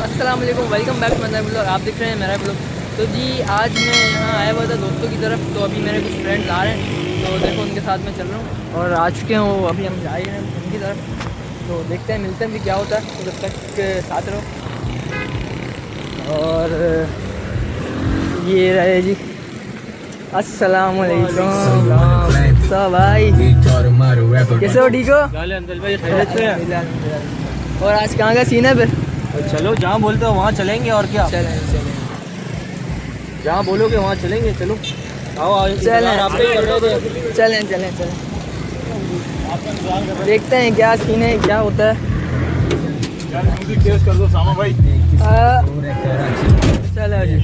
अस्सलाम वालेकुम, welcome back to my blog. आप देख रहे हैं मेरा ब्लॉग। तो जी आज मैं यहाँ आया हुआ था दोस्तों की तरफ। तो अभी मेरे कुछ फ्रेंड्स आ रहे हैं, तो देखो उनके साथ में चल रहा हूँ और आ चुके हैं वो। अभी हम जा रहे हैं उनकी तरफ, तो देखते हैं मिलते हैं भी क्या होता है। तो जब तक साथ रहो। और ये रहे जी, अस्सलाम वालेकुम। सब भाई कैसे हो? ठीक हो? और आज कहाँ का सीन है फिर? चलो जहाँ बोलते हो वहाँ चलेंगे और क्या। चलें जहाँ बोलोगे वहाँ चलेंगे। चलो आओ आओ, चलें आप पे कर रहे थे। चलें देखते हैं क्या सीन है, क्या होता है। कर दो सामा भाई। चलो जी।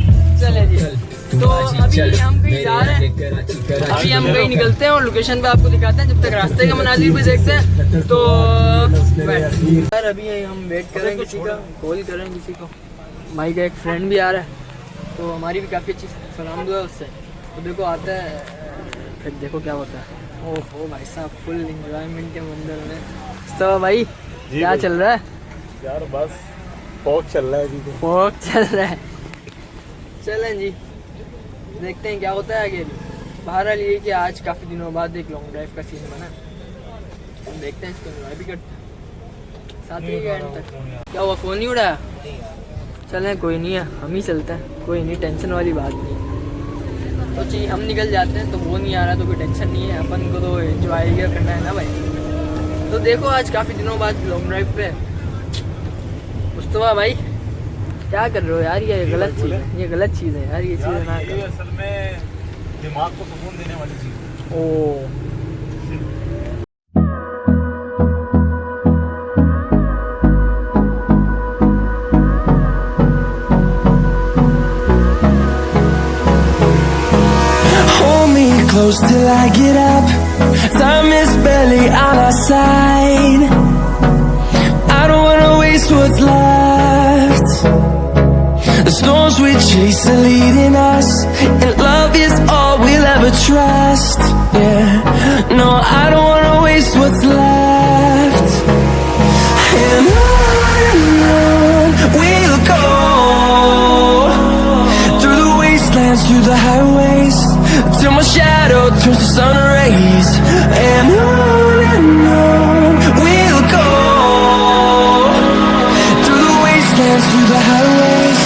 तो अभी हम कहीं जा रहे हैं, अभी हम कहीं निकलते हैं और लोकेशन पे आपको दिखाते हैं। जब तक रास्ते का मनाजिर भी देखते हैं। तो यार अभी हम वेट कर रहे हैं किसी का, कॉल कर रहे हैं किसी को। भाई का एक फ्रेंड भी आ रहा है, तो हमारी भी काफ़ी अच्छी सलाम दुआ उससे। तो देखो आता है, फिर देखो क्या होता है। ओहो भाई साहब, फुल इंजॉयमेंट के मंदिर में। तो भाई क्या चल रहा है यार? बस फॉग चल रहा है अभी तो। फॉग चल रहा है। चलें जी, देखते हैं क्या होता है आगे। बहरहाल ये कि आज काफ़ी दिनों बाद एक लॉन्ग ड्राइव का सीन बना। हम देखते हैं, इसको एंजॉय भी करते हैं साथ ही के एंड तक। क्या हुआ, फ़ोन नहीं उड़ाया? चलें कोई नहीं है, हम ही चलते हैं, कोई नहीं, टेंशन वाली बात नहीं। तो चाहिए हम निकल जाते हैं, तो वो नहीं आ रहा तो कोई टेंशन नहीं है। अपन को तो एंजॉय करना है ना भाई। तो देखो आज काफ़ी दिनों बाद लॉन्ग ड्राइव पे मुस्तफा भाई क्या कर रहे हो यार? ये गलत चीज़ है, ये गलत चीज़ है यार, ये चीज़ ना ये असल में दिमाग को सुकून देने वाली चीज़। ओ Close till I get up. Time is barely on our side. I don't wanna waste what's left. The storms we chase are leading us, and love is all we'll ever trust. Yeah, no, I don't wanna waste what's left. And on we'll go, through the wastelands, through the highways, till my shadow turns to sun rays. And on we'll go, through the wastelands, through the highways.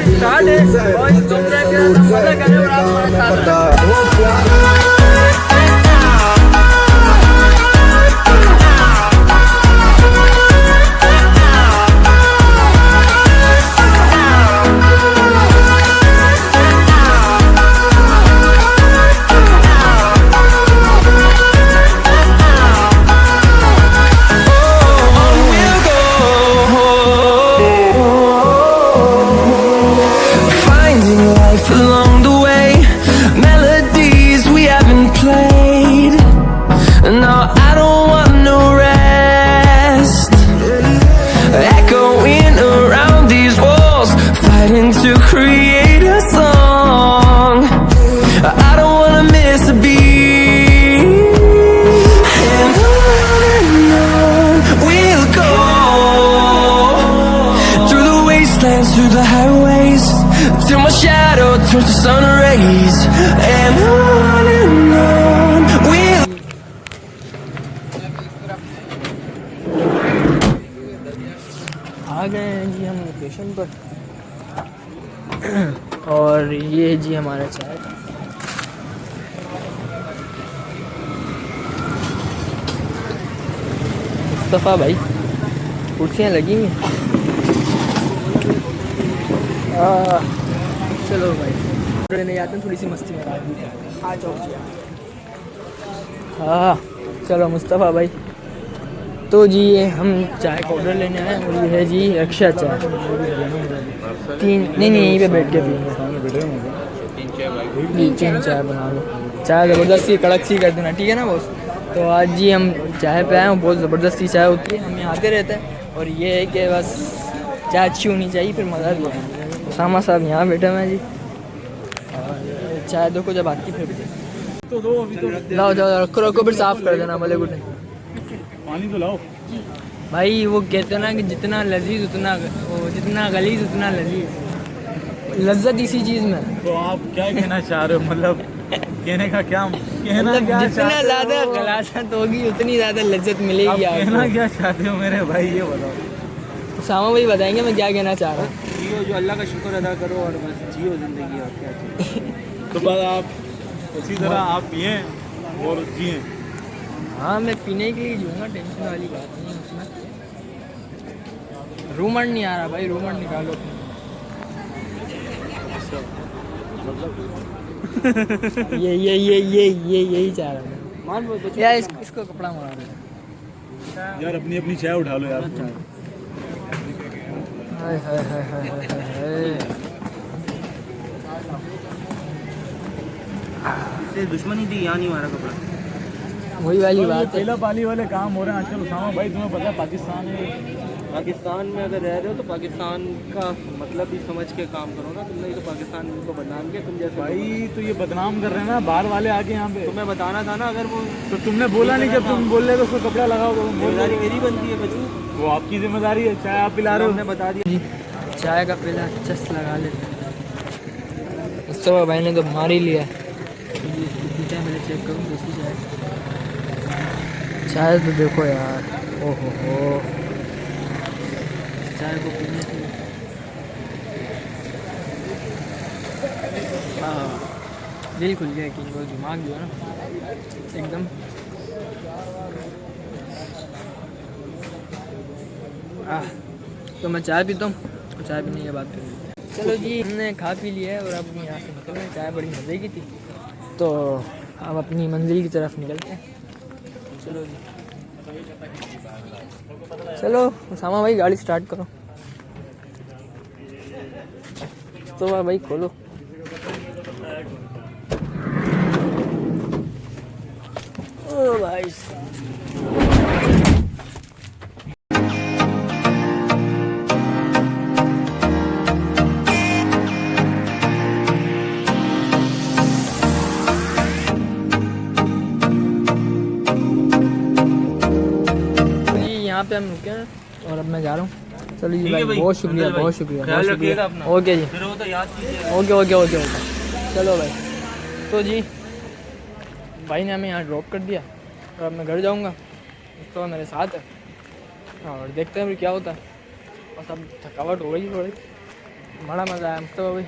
Start है और तुम मजा करें और आप हमारे साथ। Along the way, melodies we haven't played. No, I don't want no rest. Echoing around these walls, fighting to create a song. I don't wanna miss a beat. And on we'll go, through the wastelands, through the highways, till my shadow turns to sun rays. And on we'll. आ गए हैं जी हम location पर। और ये जी हमारा चाय। मुस्तफ़ा भाई कुर्सियाँ लगी हुई हैं। चलो भाई लेने जाते हैं, थोड़ी सी मस्ती में आ जाओ। हाँ चलो मुस्तफ़ा भाई। तो जी ये हम चाय का ऑर्डर लेने आए हैं और ये है जी रक्षा चाय। नहीं यहीं पे बैठ के पिएंगे। तीन चाय बना लो, चाय ज़बरदस्ती कड़क सी कर देना, ठीक है ना बॉस? तो आज जी हम चाय पे आए हैं, बहुत ज़बरदस्ती चाय होती है, हम यहाँ आते रहते हैं। और ये है कि बस चाय अच्छी होनी चाहिए, फिर मज़ा भी है। उसामा साहब यहाँ बैठे हुए हैं जी, और चाय दो को जब आती फिर तो दो अभी तो लाओ जाओ, रखो फिर साफ़ कर देना भले गुड। पानी तो लाओ। भाई वो कहते हैं ना कि जितना लजीज उतना वो जितना गलीज उतना लजीज, लज्जत इसी चीज़ में है। तो आप क्या कहना चाह रहे हो, मतलब कहने का क्या कहना मतलब क्या जितना चाहते ज़्यादा हो? गलासत होगी उतनी ज़्यादा लज्जत आप मिलेगी कहना आपको। क्या चाहते हो मेरे भाई, ये बताओ। सामा भाई बताएंगे मैं क्या कहना चाह रहा हूँ। जियो, जो अल्लाह का शुक्र अदा करो और बस जियो ज़िंदगी, और क्या चाहिए। तो बस आप उसी तरह आप पिए और जिए। हाँ मैं पीने के लिए जाऊँगा, टेंशन वाली बात नहीं है उसमें। रूमर नहीं आ रहा भाई, रूमर निकालो। ये यही चाह रहा हूँ मान लो तो यार। इसको कपड़ा मारा दे यार अपनी अपनी चाय उठा लो यार। हाय हाय हाय हाय हाय हाय। इससे दुश्मनी थी, यहाँ नहीं मारा कपड़ा। वही वाली ये बात है। पहला पाली वाले काम हो रहे हैं आजकल उसामा भाई, तुम्हें पता है पाकिस्तान में। पाकिस्तान में अगर रह रहे हो तो पाकिस्तान का मतलब भी समझ के काम करो ना। तुम नहीं तो पाकिस्तान को बदनाम किया, तुम जैसे भाई तो ये बदनाम कर रहे हैं ना बाहर वाले आके यहाँ पे। तुम्हें बताना था ना, अगर वो तो तुमने बोला नहीं, जब तुम बोल रहे तो उसको कपड़ा लगाओ, तो तुम बोल जिम्मेदारी रहे मेरी बनती है बच्चू, वो आपकी जिम्मेदारी है। चाय आप पिला रहे हमने हो। बता दिया। जी चाय का पहला चस लगा लेते। इस समय भाई ने तो मार ही लिया। ये पीता है, मैंने चेक करूँ दूसरी चाय तो देखो यार, ओहो हो। चाय को पीने के लिए दिल खुल गया कि वो दिमाग जो है ना एकदम तो मैं चाय पीता हूँ और चाय पीने की बात करूँ। चलो जी हमने खा पी लिया है और अब यहाँ से निकल रहे हैं। चाय बड़ी मज़े की थी, तो अब अपनी मंजिल की तरफ निकलते हैं। चलो जी चलो उसामा भाई गाड़ी स्टार्ट करो। तो भाई खोलो। ओ भाई यहाँ पे हम रुके हैं और अब मैं जा रहा हूँ। चलो जी भाई बहुत शुक्रिया, बहुत शुक्रिया, बहुत शुक्रिया। ओके जी, फिर वो तो याद कीजिए। Okay okay okay okay. चलो भाई, तो जी भाई ने हमें यहाँ ड्रॉप कर दिया और अब मैं घर जाऊँगा। तो मेरे साथ है और देखते हैं फिर क्या होता है। बस अब थकावट हो गई थोड़ी, बड़ा मज़ा आया मतलब भाई,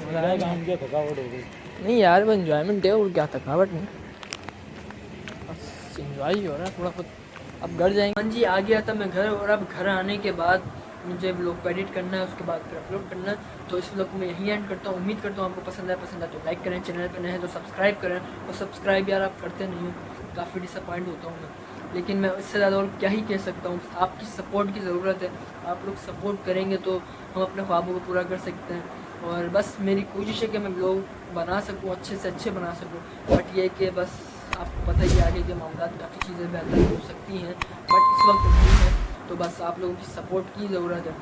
मज़ा आया। काम किया, थकावट हो गई। नहीं यार वो इन्जॉयमेंट है और क्या, थकावट नहीं, बस इन्जॉय ही हो रहा है थोड़ा बहुत। अब घर जाएंगे। हाँ जी आ गया था मैं घर, और अब घर आने के बाद मुझे व्लॉग को एडिट करना है, उसके बाद फिर अपलोड करना है। तो इस व्लॉग को मैं यहीं एंड करता हूँ। उम्मीद करता हूँ आपको पसंद आए तो लाइक करें, चैनल पर नए हैं तो सब्सक्राइब करें। और सब्सक्राइब यार आप करते नहीं हो, काफ़ी डिसअपॉइंट होता हूँ मैं, लेकिन मैं इससे ज़्यादा और क्या ही कह सकता हूँ। आपकी सपोर्ट की ज़रूरत है, आप लोग सपोर्ट करेंगे तो हम अपने ख्वाबों को पूरा कर सकते हैं। और बस मेरी कोशिश है कि मैं व्लॉग बना सकूँ, अच्छे से अच्छे बना सकूँ। बट ये कि बस आपको पता ही आगे के मामला काफ़ी चीज़ें बेहतर हो सकती हैं, बट इस वक्त नहीं है। तो बस आप लोगों की सपोर्ट की ज़रूरत है।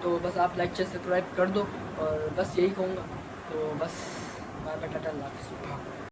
तो बस आप लाइक सब्सक्राइब कर दो और बस यही कहूँगा। तो बस बाय बाय, टाटा, अल्लाह हाफ़िज़।